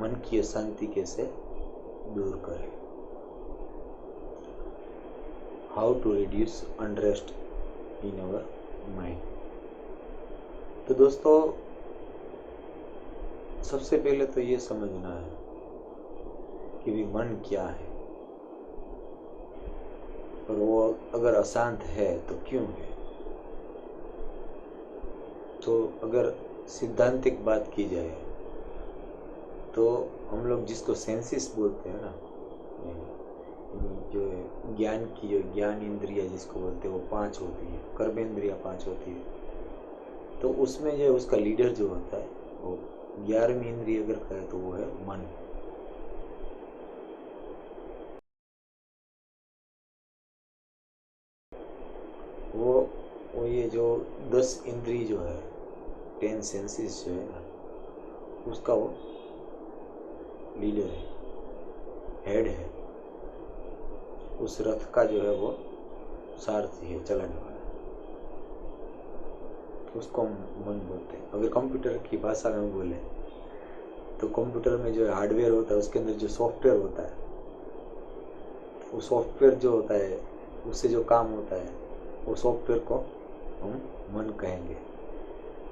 मन की अशांति कैसे दूर करें। How to reduce unrest in our mind. तो दोस्तों, सबसे पहले तो ये समझना है कि भी मन क्या है, और वो अगर अशांत है तो क्यों है। तो अगर सिद्धांतिक बात की जाए तो हम लोग जिसको सेंसिस बोलते हैं ना, जो ज्ञान की जो ज्ञान इंद्रिया जिसको बोलते हैं, वो 5 होती है, कर्मेंद्रिया 5 होती है। तो उसमें जो उसका लीडर जो होता है वो 11वीं इंद्रिय अगर कहे तो वो है मन। वो ये जो 10 इंद्रिय जो है, 10 सेंसेस जो है ना, उसका वो लीडर है, हेड है। उस रथ का जो है वो सारथी है, चलाने वाला। उसको मन बोलते हैं। अगर कंप्यूटर की भाषा में बोले तो कंप्यूटर में जो हार्डवेयर होता है उसके अंदर जो सॉफ्टवेयर होता है, वो सॉफ्टवेयर जो होता है उससे जो काम होता है, वो सॉफ्टवेयर को हम मन कहेंगे।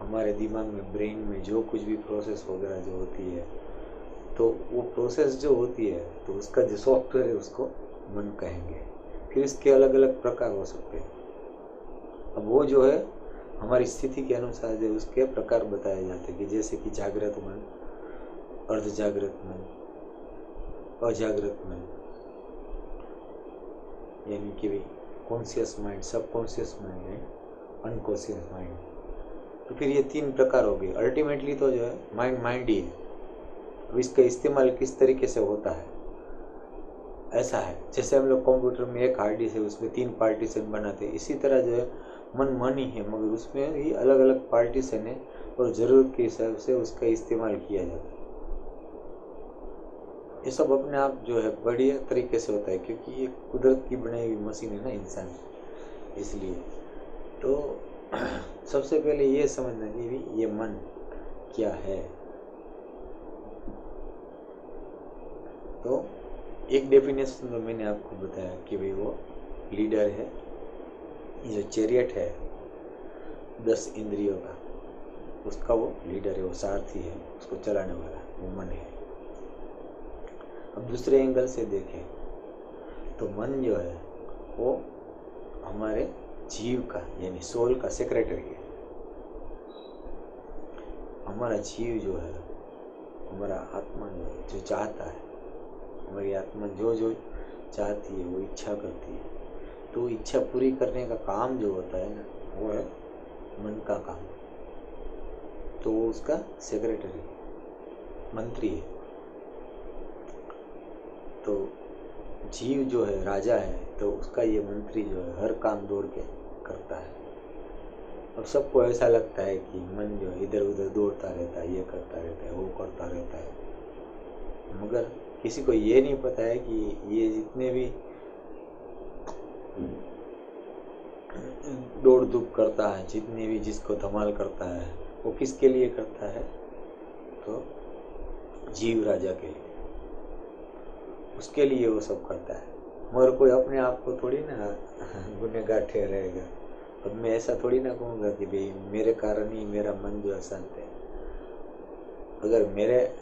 हमारे दिमाग में, ब्रेन में जो कुछ भी प्रोसेस वगैरह जो होती है, तो वो प्रोसेस जो होती है तो उसका जो सॉफ्टवेयर है उसको मन कहेंगे। फिर इसके अलग अलग प्रकार हो सकते हैं। अब वो जो है हमारी स्थिति के अनुसार जो उसके प्रकार बताए जाते हैं, कि जैसे कि जागृत मन, अर्ध जागृत मन, अजागृत मन, यानी कि कॉन्शियस माइंड, सब कॉन्शियस माइंड है, अनकॉन्शियस माइंड। तो फिर ये 3 प्रकार हो गए। अल्टीमेटली तो जो है माइंड ही है। अब इसका इस्तेमाल किस तरीके से होता है, ऐसा है जैसे हम लोग कंप्यूटर में एक हार्ड डिस्क है, उसमें 3 पार्टीशन बनाते हैं, इसी तरह जो है मन ही है, मगर उसमें ही अलग अलग पार्टीशन है और ज़रूरत के हिसाब से उसका इस्तेमाल किया जाता है। ये सब अपने आप जो है बढ़िया तरीके से होता है, क्योंकि ये कुदरत की बनाई हुई मशीन है ना इंसान, इसलिए। तो सबसे पहले ये समझना कि भी ये मन क्या है। तो एक डेफिनेशन तो मैंने आपको बताया कि भाई वो लीडर है, जो चैरियट है 10 इंद्रियों का, उसका वो लीडर है, वो सारथी है, उसको चलाने वाला वो मन है। अब दूसरे एंगल से देखें तो मन जो है वो हमारे जीव का, यानी सोल का सेक्रेटरी है। हमारा जीव जो है, हमारा आत्मा जो चाहता है, हमारी आत्मा जो जो चाहती है वो इच्छा करती है, तो इच्छा पूरी करने का काम जो होता है ना, वो है मन का काम। तो वो उसका सेक्रेटरी, मंत्री है। तो जीव जो है राजा है, तो उसका ये मंत्री जो है हर काम दौड़ के करता है। अब सबको ऐसा लगता है कि मन जो है इधर उधर दौड़ता रहता है, ये करता रहता है, वो करता रहता है, मगर किसी को ये नहीं पता है कि ये जितने भी दौड़ धूप करता है, जितने भी जिसको धमाल करता है, वो किसके लिए करता है, तो जीव राजा के लिए, उसके लिए वो सब करता है। मगर कोई अपने आप को थोड़ी ना गुनहगार ठहराएगा। अब मैं ऐसा थोड़ी ना कहूँगा कि भाई मेरे कारण ही मेरा मन जो अशांत है। अगर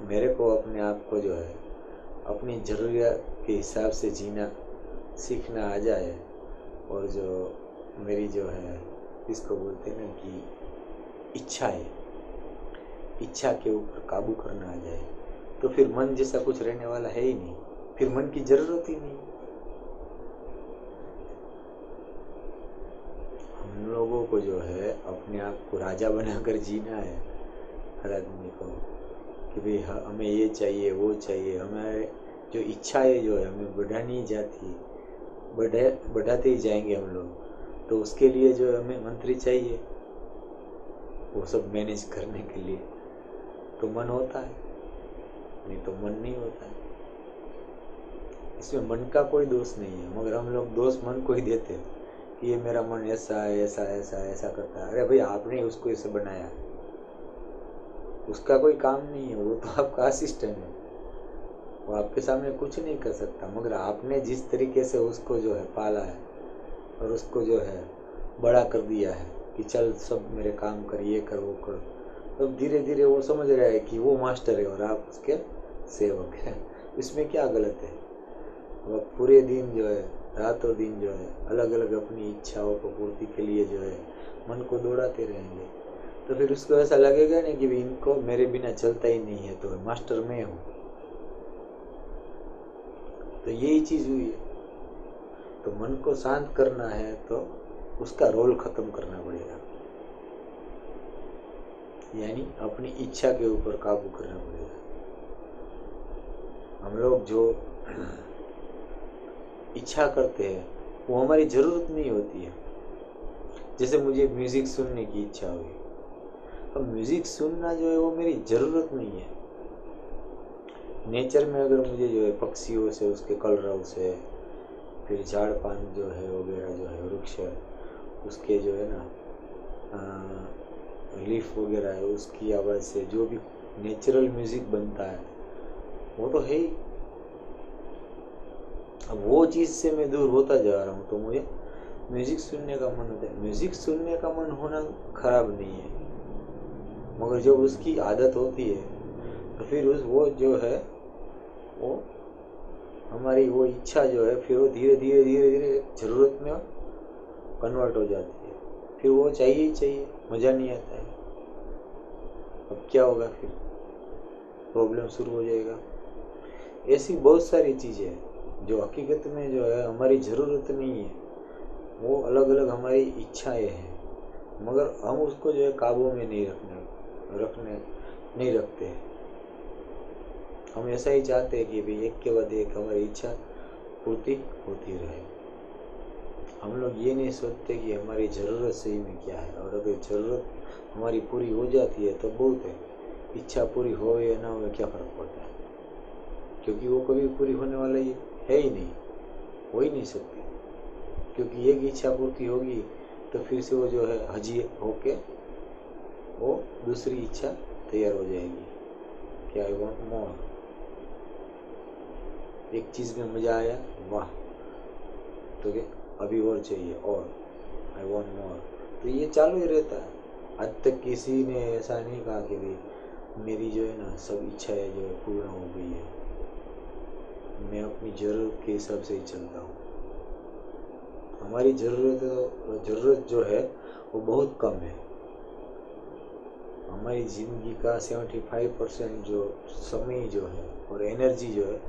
मेरे को अपने आप को जो है अपनी ज़रूरियात के हिसाब से जीना सीखना आ जाए, और जो मेरी जो है इसको बोलते हैं ना कि इच्छा है, इच्छा के ऊपर काबू करना आ जाए, तो फिर मन जैसा कुछ रहने वाला है ही नहीं, फिर मन की ज़रूरत ही नहीं। हम लोगों को जो है अपने आप को राजा बनाकर जीना है, हर आदमी को, कि भाई हमें ये चाहिए वो चाहिए। हमारे जो इच्छाएं जो है हमें बढ़ानी ही जाती, बढ़ाते ही जाएंगे हम लोग। तो उसके लिए जो हमें मंत्री चाहिए, वो सब मैनेज करने के लिए तो मन होता है, नहीं तो मन नहीं होता है। इसमें मन का कोई दोष नहीं है, मगर हम लोग दोष मन को ही देते हैं कि ये मेरा मन ऐसा है, ऐसा ऐसा ऐसा करता है। अरे भाई आपने उसको ऐसे बनाया, उसका कोई काम नहीं है, वो तो आपका असिस्टेंट है। वो आपके सामने कुछ नहीं कर सकता, मगर आपने जिस तरीके से उसको जो है पाला है और उसको जो है बड़ा कर दिया है कि चल सब मेरे काम कर, ये कर वो कर, तो धीरे धीरे वो समझ रहा है कि वो मास्टर है और आप उसके सेवक हैं। इसमें क्या गलत है? वो पूरे दिन जो है, रातों दिन जो है, अलग अलग अपनी इच्छाओं को पूर्ति के लिए जो है मन को दौड़ाते रहेंगे, तो फिर उसको ऐसा लगेगा नहीं कि भी इनको मेरे बिना चलता ही नहीं है, तो मास्टर मैं हूँ। तो यही चीज हुई है। तो मन को शांत करना है तो उसका रोल खत्म करना पड़ेगा, यानी अपनी इच्छा के ऊपर काबू करना पड़ेगा। हम लोग जो इच्छा करते हैं वो हमारी जरूरत नहीं होती है। जैसे मुझे म्यूजिक सुनने की इच्छा हुई, अब म्यूजिक सुनना जो है वो मेरी जरूरत नहीं है। नेचर में अगर मुझे जो है पक्षियों से, उसके कलरव से, फिर झाड़ पान जो है वगैरह जो है वृक्ष उसके जो है ना लीफ वगैरह है उसकी आवाज़ से जो भी नेचुरल म्यूजिक बनता है वो तो है ही। अब वो चीज़ से मैं दूर होता जा रहा हूँ तो मुझे म्यूजिक सुनने का मन होता है। म्यूजिक सुनने का मन होना खराब नहीं है, मगर जब उसकी आदत होती है तो फिर वो जो है वो हमारी वो इच्छा जो है फिर वो धीरे धीरे धीरे धीरे जरूरत में कन्वर्ट हो जाती है। फिर वो चाहिए ही चाहिए, मज़ा नहीं आता है। अब क्या होगा? फिर प्रॉब्लम शुरू हो जाएगा। ऐसी बहुत सारी चीज़ें हैं जो हकीकत में जो है हमारी ज़रूरत नहीं है, वो अलग अलग हमारी इच्छाएं हैं, मगर हम उसको जो है काबू में नहीं रखते हैं। हम ऐसा ही चाहते हैं कि भाई एक के बाद एक हमारी इच्छा पूर्ति होती रहे। हम लोग ये नहीं सोचते कि हमारी ज़रूरत सही में क्या है, और अगर ज़रूरत हमारी पूरी हो जाती है तो बहुत है। इच्छा पूरी हो या ना हो क्या फ़र्क पड़ता है, क्योंकि वो कभी पूरी होने वाला है ही नहीं, हो ही नहीं सकती। क्योंकि एक इच्छा पूर्ति होगी तो फिर से वो जो है हजी होके वो दूसरी इच्छा तैयार हो जाएगी कि आई वॉन्ट मोर। एक चीज़ में मज़ा आया, वाह, तो क्या अभी और चाहिए, और आई वॉन्ट मोर। तो ये चालू ही रहता है। आज तक किसी ने ऐसा नहीं कहा कि भाई मेरी जो है ना सब इच्छाएं जो है पूर्ण हो गई है, मैं अपनी ज़रूरत के हिसाब से ही चलता हूँ। हमारी ज़रूरत जो है वो बहुत कम है। हमारी ज़िंदगी का 75% जो समय जो है और एनर्जी जो है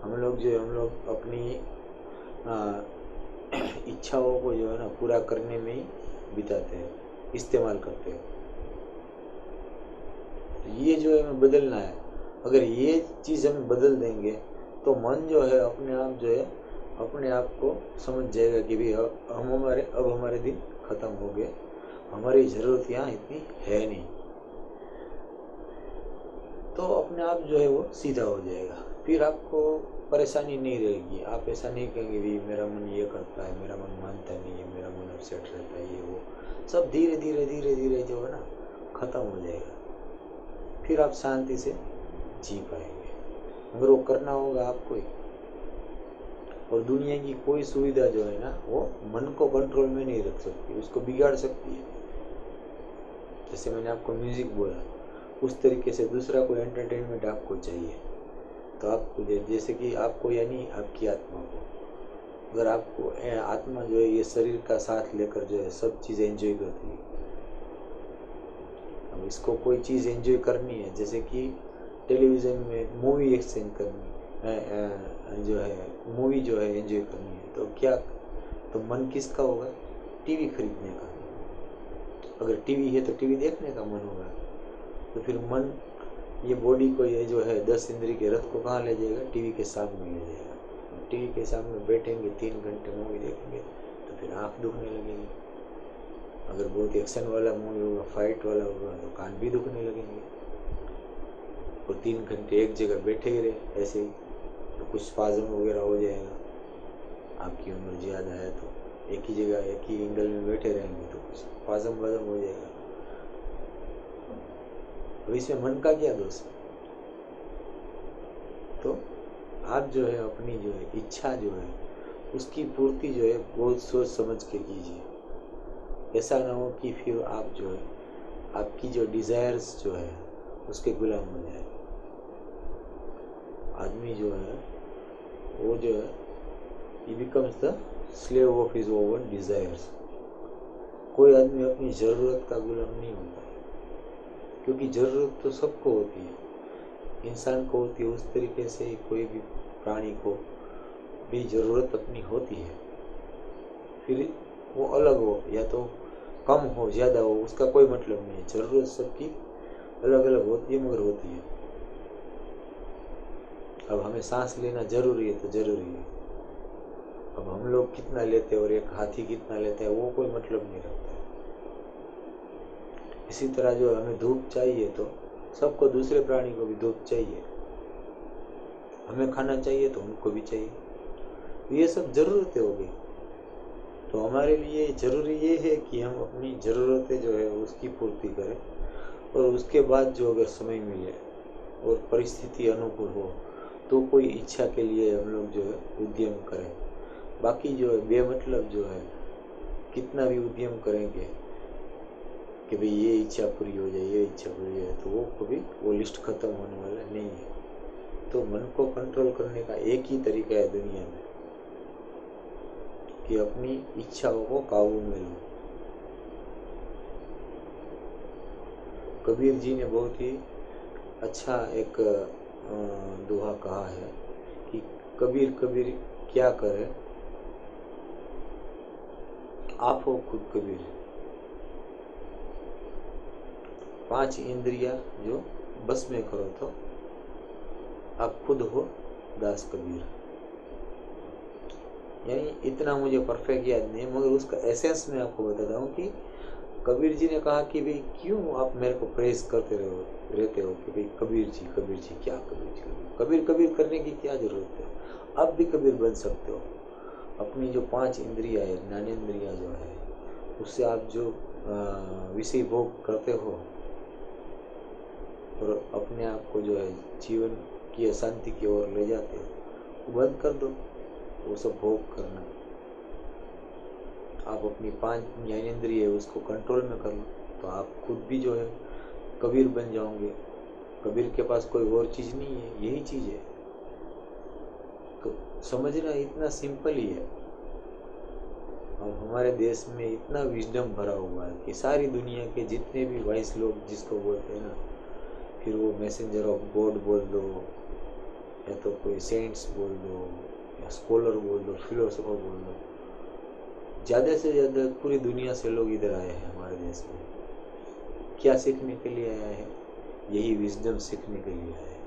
हम लोग अपनी इच्छाओं को जो है ना पूरा करने में ही बिताते हैं, इस्तेमाल करते हैं। तो ये जो है हमें बदलना है। अगर ये चीज़ हम बदल देंगे तो मन जो है अपने आप को समझ जाएगा कि भाई अब हमारे दिन खत्म हो गए, हमारी ज़रूरत यहाँ इतनी है नहीं, तो अपने आप जो है वो सीधा हो जाएगा। फिर आपको परेशानी नहीं रहेगी। आप ऐसा नहीं कहेंगे भी मेरा मन ये करता है, मेरा मन मानता नहीं है, मेरा मन अपसेट रहता है, ये वो सब धीरे धीरे धीरे धीरे जो है ना ख़त्म हो जाएगा। फिर आप शांति से जी पाएंगे, मगर वो करना होगा आपको ही। और दुनिया की कोई सुविधा जो है ना वो मन को कंट्रोल में नहीं रख सकती, उसको बिगाड़ सकती है। जैसे मैंने आपको म्यूज़िक बोला, उस तरीके से दूसरा कोई एंटरटेनमेंट आपको चाहिए, तो आपको जैसे कि आपको यानी आपकी आत्मा को, अगर आपको आत्मा जो है ये शरीर का साथ लेकर जो है सब चीज़ें एंजॉय करती है। अब इसको कोई चीज़ एंजॉय करनी है, जैसे कि टेलीविज़न में मूवी एक्सचेंज करनी जो है मूवी जो है एंजॉय करनी है, तो क्या, तो मन किसका होगा? टीवी खरीदने का। अगर टीवी है तो टीवी देखने का मन होगा, तो फिर मन ये बॉडी को ये जो है 10 इंद्रिय के रथ को कहाँ ले जाएगा? टीवी के सामने ले जाएगा। टीवी के सामने बैठेंगे 3 घंटे मूवी देखेंगे तो फिर आँख दुखने लगेगी। अगर बहुत एक्शन वाला मूवी होगा, फाइट वाला होगा, तो कान भी दुखने लगेंगे। और 3 घंटे एक जगह बैठे ही रहे ऐसे ही तो कुछ स्पाज़म वगैरह हो जाएगा। आपकी उम्र ज़्यादा है तो एक ही जगह एक ही एंगल में बैठे रहेंगे तो कुछ स्पाज़म वाज़म हो जाएगा। तो इसमें मन का क्या दोष है? तो आप जो है अपनी जो है इच्छा जो है उसकी पूर्ति जो है बहुत सोच समझ के कीजिए। ऐसा ना हो कि फिर आप जो है आपकी जो डिज़ायर्स जो है उसके गुलाम हो जाए। आदमी जो है वो जो है he becomes the slave of his own desires। कोई आदमी अपनी ज़रूरत का गुलाम नहीं होता है, क्योंकि ज़रूरत तो सबको होती है। इंसान को होती है, उस तरीके से ही कोई भी प्राणी को भी ज़रूरत अपनी होती है। फिर वो अलग हो या तो कम हो ज़्यादा हो उसका कोई मतलब नहीं है। ज़रूरत सबकी अलग अलग होती है, मगर होती है। अब हमें सांस लेना ज़रूरी है तो ज़रूरी है। अब हम लोग कितना लेते हैं और एक हाथी कितना लेता है वो कोई मतलब नहीं रखता है। इसी तरह जो हमें धूप चाहिए तो सबको, दूसरे प्राणी को भी धूप चाहिए। हमें खाना चाहिए तो उनको भी चाहिए। ये सब ज़रूरतें हो गई। तो हमारे लिए ज़रूरी ये है कि हम अपनी ज़रूरतें जो है उसकी पूर्ति करें, और उसके बाद जो अगर समय मिले और परिस्थिति अनुकूल हो तो कोई इच्छा के लिए हम लोग जो है उद्यम करें। बाकी जो है बेमतलब जो है कितना भी उद्यम करेंगे कि भाई ये इच्छा पूरी हो जाए, ये इच्छा पूरी हो जाए, तो वो कभी वो लिस्ट खत्म होने वाला नहीं है। तो मन को कंट्रोल करने का एक ही तरीका है दुनिया में कि अपनी इच्छाओं को काबू में लो। कबीर जी ने बहुत ही अच्छा एक दोहा कहा है कि कबीर कबीर क्या करे, आप हो खुद कबीर। 5 इंद्रियां जो बस में करो तो आप खुद हो दास कबीर। यानी इतना मुझे परफेक्ट याद नहीं है, मगर उसका एसेंस मैं आपको बताता हूँ कि कबीर जी ने कहा कि भाई क्यों आप मेरे को प्रेज करते रहते हो कि भाई कबीर जी क्या कबीर जी कबीर कबीर करने की क्या जरूरत है। आप भी कबीर बन सकते हो। अपनी जो 5 इंद्रियां है, ज्ञानेंद्रियां जो है, उससे आप जो विषय भोग करते हो और अपने आप को जो है जीवन की अशांति की ओर ले जाते हो, वो बंद कर दो। वो सब भोग करना आप अपनी 5 ज्ञानेंद्रिय है उसको कंट्रोल में कर लो, तो आप खुद भी जो है कबीर बन जाओगे। कबीर के पास कोई और चीज़ नहीं है, यही चीज़ है। तो समझना इतना सिंपल ही है। अब हमारे देश में इतना विजडम भरा हुआ है कि सारी दुनिया के जितने भी वाइस लोग जिसको बोलते हैं ना, फिर वो मैसेंजर ऑफ गॉड बोल दो या तो कोई सेंट्स बोल दो या स्कॉलर बोल दो, फिलोसोफर बोल दो, ज़्यादा से ज़्यादा पूरी दुनिया से लोग इधर आए हैं हमारे देश में। क्या सीखने के लिए आया है? यही विजडम सीखने के लिए आया है।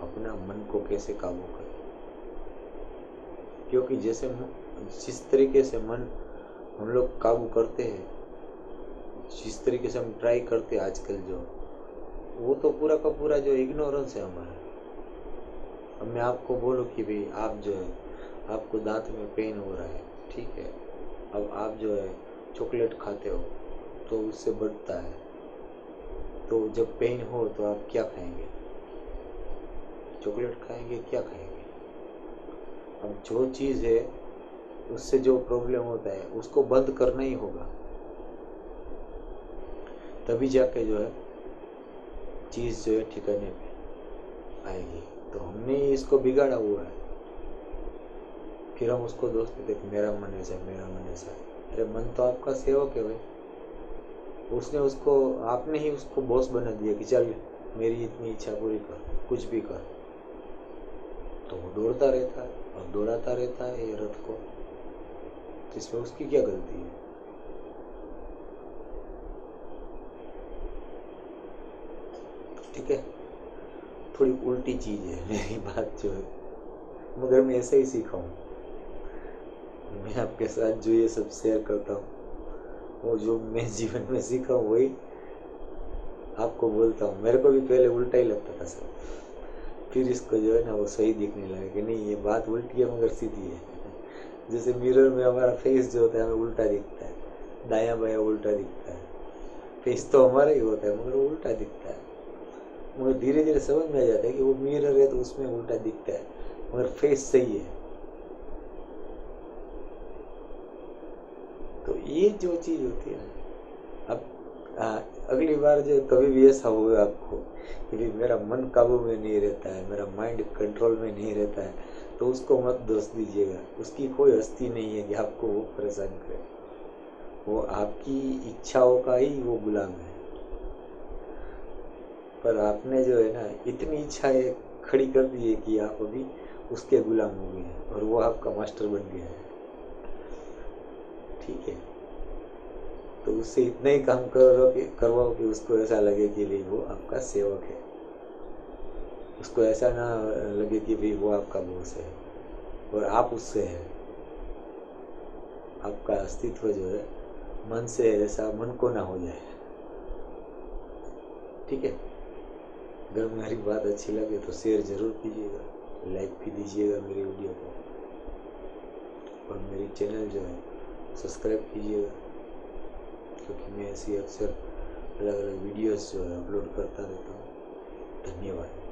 अपना मन को कैसे काबू करें, क्योंकि जिस तरीके से मन हम लोग काबू करते हैं, जिस तरीके से हम ट्राई करते हैं आजकल, जो वो तो पूरा का पूरा जो इग्नोरेंस है हमारा। अब मैं आपको बोलूँ कि भाई आप जो है आपको दांत में पेन हो रहा है, ठीक है, अब आप जो है चॉकलेट खाते हो तो उससे बढ़ता है, तो जब पेन हो तो आप क्या खाएंगे? चॉकलेट खाएंगे, क्या खाएंगे? अब जो चीज़ है उससे जो प्रॉब्लम होता है उसको बंद करना ही होगा, तभी जाके जो है चीज़ जो है ठिकाने पे आएगी। तो हमने इसको बिगाड़ा हुआ है, फिर हम उसको दोस्त देते मेरा मन ऐसा है, मेरा मन ऐसा है। अरे मन तो आपका सेवक है भाई, उसने उसको, आपने ही उसको बॉस बना दिया कि चल मेरी इतनी इच्छा पूरी कर, कुछ भी कर। तो वो दौड़ता रहता है और दौड़ाता रहता है ये रथ को, इसमें उसकी क्या गलती है? ठीक है, थोड़ी उल्टी चीज़ है मेरी बात जो है, मगर मैं ऐसे ही सीखा हूँ। मैं आपके साथ जो ये सब शेयर करता हूँ, वो जो मैं जीवन में सीखा हूँ वही आपको बोलता हूँ। मेरे को भी पहले उल्टा ही लगता था सब, फिर इसको जो है ना वो सही दिखने लगा कि नहीं ये बात उल्टी है मगर सीधी है। जैसे मिरर में हमारा फेस जो होता है हमें उल्टा दिखता है, दायां बायां उल्टा दिखता है। फेस तो हमारा ही होता है मगर वो उल्टा दिखता है। मगर धीरे धीरे समझ में आ जाता है कि वो मिरर है तो उसमें उल्टा दिखता है, मगर फेस सही है। तो ये जो चीज़ होती है ना, अब अगली बार जो कभी भी ऐसा होगा आपको कि भाई मेरा मन काबू में नहीं रहता है, मेरा माइंड कंट्रोल में नहीं रहता है, तो उसको मत दोष दीजिएगा। उसकी कोई हस्ती नहीं है कि आपको वो परेशान करे। वो आपकी इच्छाओं का ही वो गुलाम है। पर आपने जो है ना इतनी इच्छाएं खड़ी कर दी है कि आप अभी उसके गुलाम हो गए हैं और वो आपका मास्टर बन गया है। ठीक है, तो उससे इतना ही काम करवाओ कि उसको ऐसा लगे कि भाई वो आपका सेवक है। उसको ऐसा ना लगे कि भाई वो आपका बॉस है और आप उससे हैं। आपका अस्तित्व जो है मन से ऐसा मन को ना हो जाए। ठीक है, अगर मेरी बात अच्छी लगे तो शेयर ज़रूर कीजिएगा, लाइक भी दीजिएगा मेरी वीडियो को, और मेरी चैनल जो है सब्सक्राइब कीजिएगा, क्योंकि मैं ऐसी अक्सर अलग अलग वीडियोस जो है अपलोड करता रहता हूँ। धन्यवाद।